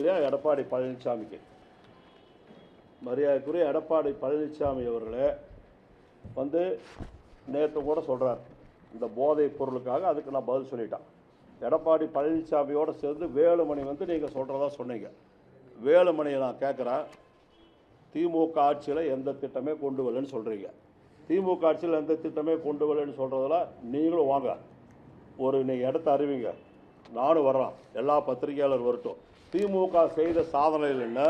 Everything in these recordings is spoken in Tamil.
இல்லையா எடப்பாடி பழனிசாமிக்கு. மரியாதைக்குரிய எடப்பாடி பழனிசாமி அவர்களே வந்து நேற்று கூட சொல்கிறார், இந்த போதைப் பொருளுக்காக அதுக்கு நான் பதில் சொல்லிட்டேன். எடப்பாடி பழனிசாமியோடு சேர்ந்து வேலுமணி வந்து நீங்கள் சொல்கிறதா சொன்னீங்க. வேலுமணியை நான் கேட்குறேன், திமுக ஆட்சியில் எந்த திட்டமே கொண்டு வரலன்னு சொல்கிறீங்க. திமுக ஆட்சியில் எந்த திட்டமே கொண்டு வரலன்னு சொல்கிறதுல நீங்களும் வாங்க, ஒரு நீங்கள் இடத்த அறிவிங்க, நானும் வர்றேன், எல்லா பத்திரிகையாளர் வரட்டும். திமுக செய்த சாதனைகள் என்ன,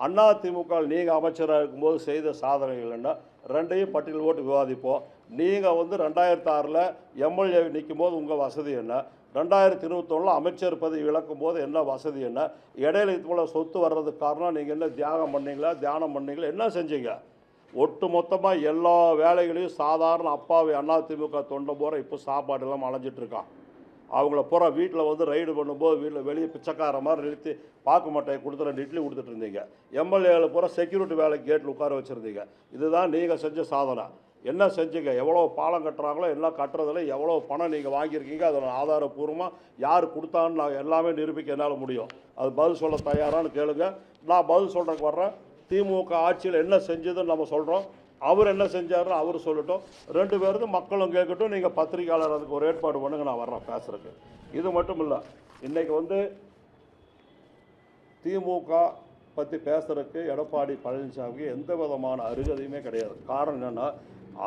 அண்ணா திமுக நீங்கள் அமைச்சராக இருக்கும்போது செய்த சாதனைகள் என்ன, ரெண்டையும் பட்டியல் போட்டு விவாதிப்போம். நீங்கள் வந்து 2006 எம்எல்ஏ நிற்கும் போது உங்கள் வசதி என்ன, 2021 அமைச்சர் பதவி இழக்கும் போது என்ன வசதி என்ன, இடையில இது போல் சொத்து வர்றதுக்கு காரணம் நீங்கள் என்ன தியாகம் பண்ணீங்களா, தியானம் பண்ணீங்களா, என்ன செஞ்சீங்க? ஒட்டு மொத்தமாக எல்லா வேலைகளையும் சாதாரண அப்பாவி அதிமுக தொண்டை போகிற இப்போ சாப்பாடு எல்லாம் அலைஞ்சிட்ருக்கான். அவங்கள பூரா வீட்டில் வந்து ரைடு பண்ணும்போது வீட்டில் வெளியே பிச்சைக்கார மாதிரி நிறுத்தி பாக்கு மட்டையை கொடுத்து 2 இட்லி கொடுத்துட்டு இருந்தீங்க. எம்எல்ஏவில் பூரா செக்யூரிட்டி வேலை கேட்டில் உட்கார வச்சுருந்தீங்க. இதுதான் நீங்கள் செஞ்ச சாதனை. என்ன செஞ்சீங்க? எவ்வளோ பாலம் கட்டுறாங்களோ எல்லாம் கட்டுறதில் எவ்வளோ பணம் நீங்கள் வாங்கியிருக்கீங்க, அதோட ஆதாரப்பூர்வமாக யார் கொடுத்தான்னு நான் எல்லாமே நிரூபிக்க என்னால் முடியும். அது பதில் சொல்ல தயாரான்னு கேளுங்க. நான் பதில் சொல்கிறக்கு வர்றேன். திமுக ஆட்சியில் என்ன செஞ்சதுன்னு நம்ம சொல்கிறோம், அவர் என்ன செஞ்சாருன்னு அவர் சொல்லட்டும். 2 பேருக்கும் மக்களும் கேட்கட்டும். நீங்கள் பத்திரிகையாளர் அதுக்கு ஒரு ஏற்பாடு பண்ணுங்க, நான் வர்றேன் பேசுகிறதுக்கு. இது மட்டும் இல்லை, இன்றைக்கி வந்து திமுக பற்றி பேசுகிறதுக்கு எடப்பாடி பழனிசாமிக்கு எந்த விதமான அருகதையுமே கிடையாது. காரணம் என்னென்னா,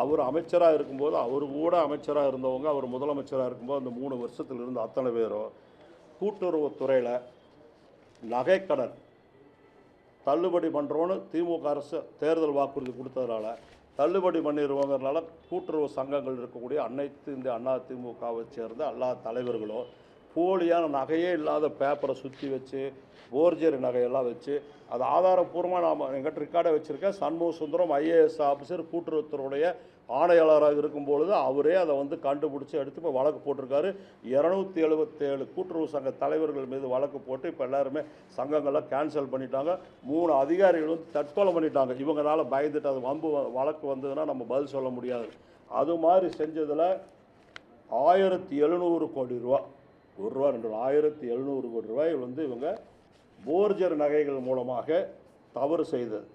அவர் அமைச்சராக இருக்கும்போது அவர் கூட அமைச்சராக இருந்தவங்க, அவர் முதலமைச்சராக இருக்கும்போது அந்த 3 வருஷத்தில் இருந்த அத்தனை பேரும் கூட்டுறவுத்துறையில் நகைக்கடன் தள்ளுபடி பண்ணுறோன்னு திமுக அரசு தேர்தல் வாக்குறுதி கொடுத்ததுனால தள்ளுபடி பண்ணிடுவோங்கிறதுனால கூட்டுறவு சங்கங்கள் இருக்கக்கூடிய அனைத்து இந்த அதிமுகவை சேர்ந்த எல்லா தலைவர்களும் போலியான நகையே இல்லாத பேப்பரை சுற்றி வச்சு போர்ஜரி நகையெல்லாம் வச்சு அது ஆதாரப்பூர்வமாக நாம் எங்கிட்ட ரெக்கார்டை வச்சுருக்கேன். சண்முக சுந்தரம் ஐஏஎஸ் ஆஃபீஸர் கூட்டுறவுத்துறையுடைய ஆணையாளராக இருக்கும்பொழுது அவரே அதை வந்து கண்டுபிடிச்சி எடுத்து இப்போ வழக்கு போட்டிருக்காரு. 277 கூட்டுறவு சங்க தலைவர்கள் மீது வழக்கு போட்டு இப்போ எல்லாருமே சங்கங்கள்லாம் கேன்சல் பண்ணிட்டாங்க. 3 அதிகாரிகள் வந்து தற்கொலை பண்ணிட்டாங்க. இவங்களால பயந்துட்டு அது வம்பு வழக்கு வந்ததுன்னா நம்ம பதில் சொல்ல முடியாது. அது மாதிரி செஞ்சதில் 1700 கோடி ரூபா, 1 ரூபா 2 1700 கோடி ரூபாய் வந்து இவங்க போர்ஜர் நகைகள் மூலமாக தவறு செய்தது.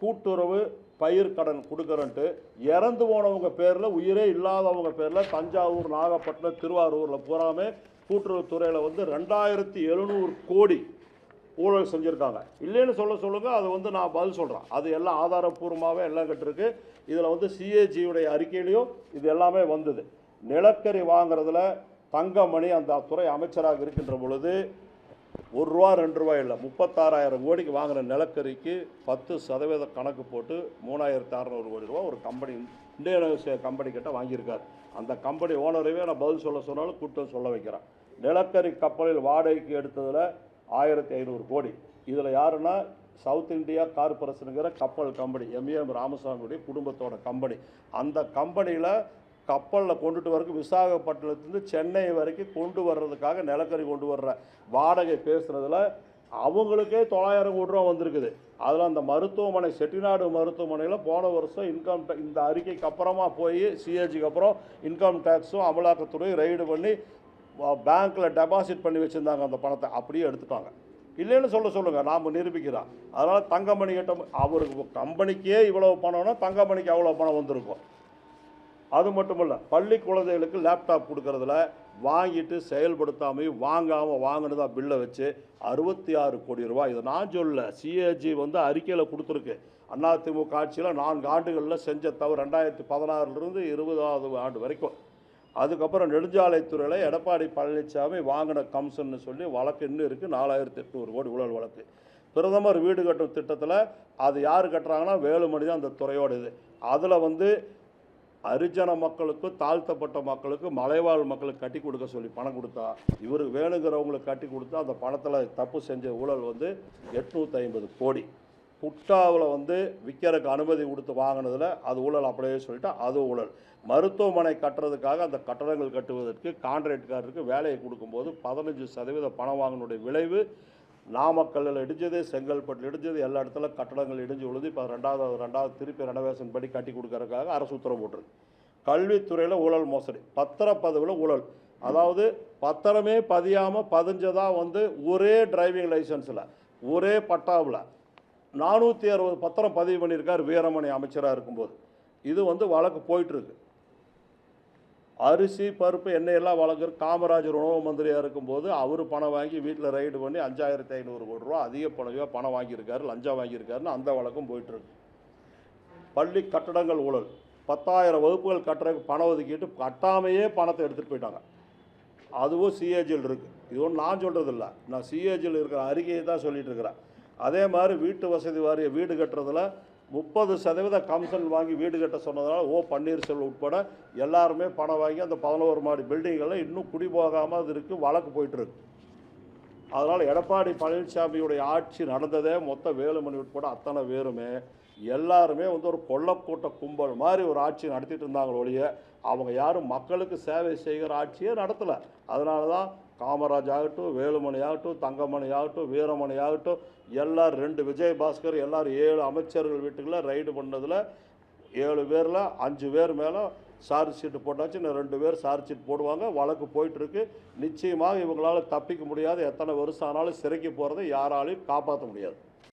கூட்டுறவு பயிர் கடன் கொடுக்குறன்ட்டு இறந்து போனவங்க பேரில், உயிரே இல்லாதவங்க பேரில் தஞ்சாவூர், நாகப்பட்டினம், திருவாரூரில் பூராமே கூட்டுறவுத்துறையில் வந்து 2700 கோடி ஊழல் செஞ்சுருக்காங்க. இல்லைன்னு சொல்லுங்கள், அது வந்து நான் பதில் சொல்கிறேன். அது எல்லாம் ஆதாரப்பூர்வமாகவே எல்லாம் கட்டிருக்கு. இதில் வந்து சிஏஜியுடைய அறிக்கையிலையும் இது எல்லாமே வந்தது. நிலக்கரி வாங்குறதுல தங்கமணி அந்த துறை அமைச்சராக இருக்கின்ற பொழுது 1 ரூபா 2 ரூபாய் இல்லை, 36,000 கோடிக்கு வாங்கின நிலக்கரிக்கு 10% கணக்கு போட்டு 3600 கோடி ரூபா ஒரு கம்பெனி, இந்தியன் கம்பெனி கிட்ட வாங்கியிருக்காரு. அந்த கம்பெனி ஓனரைவே நான் பதில் சொல்ல சொன்னாலும் கூட்டம் சொல்ல வைக்கிறேன். நிலக்கரி கப்பலில் வாடகைக்கு எடுத்ததில் 1500 கோடி. இதில் யாருன்னா சவுத் இந்தியா கார்பரேஷனுங்கிற கப்பல் கம்பெனி, எம்ஏஎம் ராமசாமியுடைய குடும்பத்தோட கம்பெனி. அந்த கம்பெனியில் கப்பலில் கொண்டுட்டு வரக்கு விசாகப்பட்டினத்துலேருந்து சென்னை வரைக்கும் கொண்டு வர்றதுக்காக நிலக்கரி கொண்டு வர்ற வாடகை பேசுகிறதுல அவங்களுக்கே 900 கோடி ரூபா வந்திருக்குது. அதில் அந்த மருத்துவமனை, செட்டிநாடு மருத்துவமனையில் போன வருஷம் இந்த அறிக்கைக்கு அப்புறமா போய் சிஏஜிக்கு அப்புறம் இன்கம் டேக்ஸும் அமலாக்கத்துறையும் ரைடு பண்ணி பேங்க்கில் டெபாசிட் பண்ணி வச்சுருந்தாங்க. அந்த பணத்தை அப்படியே எடுத்துட்டாங்க. இல்லைன்னு சொல்லுங்கள், நாம் நிரூபிக்கிறோம். அதனால் தங்கமணி கிட்ட அவருக்கு கம்பெனிக்கே இவ்வளோ பணம்னா தங்கமணிக்கு அவ்வளோ பணம் வந்திருக்கும். அது மட்டும் இல்லை, பள்ளி குழந்தைகளுக்கு லேப்டாப் கொடுக்கறதுல வாங்கிட்டு செயல்படுத்தாமல் வாங்கினதா பில்லை வச்சு 66 கோடி ரூபாய். இதை நான் சொல்ல, சிஏஜி வந்து அறிக்கையில் கொடுத்துருக்கு. அதிமுக ஆட்சியில் 4 ஆண்டுகளில் செஞ்ச தவறு 2016 20வது ஆண்டு வரைக்கும். அதுக்கப்புறம் நெடுஞ்சாலைத்துறையில் எடப்பாடி பழனிசாமி வாங்கின கமிஷன்னு சொல்லி வழக்கு இன்னும் இருக்குது. 4800 கோடி ஊழல் வழக்கு. பிரதமர் வீடு கட்டும் திட்டத்தில் அது யார் கட்டுறாங்கன்னா வேலுமணி தான் அந்த துறையோட இது. அதில் வந்து ஹரிஜன மக்களுக்கு, தாழ்த்தப்பட்ட மக்களுக்கு, மலைவாழ் மக்களுக்கு கட்டி கொடுக்க சொல்லி பணம் கொடுத்தா, இவருக்கு வேணுங்கிறவங்களுக்கு கட்டி கொடுத்தா அந்த பணத்தில் தப்பு செஞ்ச ஊழல் வந்து 850 கோடி. புட்டாவில் வந்து விற்கிறதுக்கு அனுமதி கொடுத்து வாங்கினதில் அது ஊழல் அப்படியே சொல்லிட்டா அது ஊழல். மருத்துவமனை கட்டுறதுக்காக அந்த கட்டடங்கள் கட்டுவதற்கு கான்ட்ராக்ட்காரருக்கு வேலையை கொடுக்கும்போது 15% பணம் வாங்கினுடைய விளைவு நாமக்கல்லில் இடிஞ்சது, செங்கல்பட்டில் இடிஞ்சது, எல்லா இடத்துல கட்டடங்கள் இடிஞ்சு விழுது. இப்போ ரெண்டாவது திருப்பி ரெனோவேஷன் படி கட்டி கொடுக்கறதுக்காக அரசு உத்தரவு போட்டிருக்கு. கல்வித்துறையில் ஊழல் மோசடி, பத்திரப்பதிவில் ஊழல். அதாவது பத்திரமே பதியாமல் பதிஞ்சதாக வந்து ஒரே டிரைவிங் லைசன்ஸில் ஒரே பட்டாவில் 460 பத்திரம் பதிவு பண்ணியிருக்கார் வீரமணி அமைச்சராக இருக்கும்போது. இது வந்து வழக்கு போயிட்டுருக்கு. அரிசி பருப்பு எண்ணெயெல்லாம் வழக்கு காமராஜர் உணவு மந்திரியாக இருக்கும்போது அவர் பணம் வாங்கி வீட்டில் ரைடு பண்ணி 5500 கோடி ரூபா அதிக பணம் வாங்கியிருக்காரு, லஞ்சம் வாங்கியிருக்காருன்னு அந்த வழக்கும் போயிட்டுருக்கு. பள்ளி கட்டடங்கள் ஊழல் 10,000 வகுப்புகள் கட்டுறதுக்கு பணம் ஒதுக்கிட்டு கட்டாமையே பணத்தை எடுத்துகிட்டு போயிட்டாங்க. அதுவும் சிஏஜியில் இருக்குது. இது ஒன்றும் நான் சொல்கிறதில்ல, நான் சிஏஜியில் இருக்கிற அறிக்கையை தான் சொல்லிகிட்டு இருக்கிறேன். அதே மாதிரி வீட்டு வசதி வாரிய வீடு கட்டுறதுல 30% கமிஷன் வாங்கி வீடு கட்ட சொன்னதுனால பன்னீர்செல்வம் உட்பட எல்லாருமே பணம் வாங்கி அந்த 11 மாடி பில்டிங்கெல்லாம் இன்னும் குடி போகாமல் அது இருக்குது, வழக்கு போயிட்டுருக்கு. அதனால் எடப்பாடி பழனிசாமியுடைய ஆட்சி நடந்ததே மொத்த வேலுமணி உட்பட அத்தனை பேருமே எல்லாருமே வந்து ஒரு கொள்ளக்கூட்ட கும்பல் மாதிரி ஒரு ஆட்சி நடத்திட்டு இருந்தாங்க ஒழிய அவங்க யாரும் மக்களுக்கு சேவை செய்கிற ஆட்சியே நடத்தலை. அதனால தான் காமராஜ் ஆகட்டும், வேலுமணி ஆகட்டும், தங்கமணி ஆகட்டும், வீரமணி ஆகட்டும், எல்லோரும் 2 விஜயபாஸ்கர் எல்லோரும் 7 அமைச்சர்கள் வீட்டுக்குள்ள ரைடு பண்ணதில் 7 பேரில் 5 பேர் மேலே சார்ஜ் ஷீட்டு போட்டாச்சு. இன்னும் 2 பேர் சார்ஜ் ஷீட் போடுவாங்க. வழக்கு போயிட்டுருக்கு. நிச்சயமாக இவங்களால் தப்பிக்க முடியாது. எத்தனை வருஷம் ஆனாலும் சிறைக்கு போகிறத யாராலையும் காப்பாற்ற முடியாது.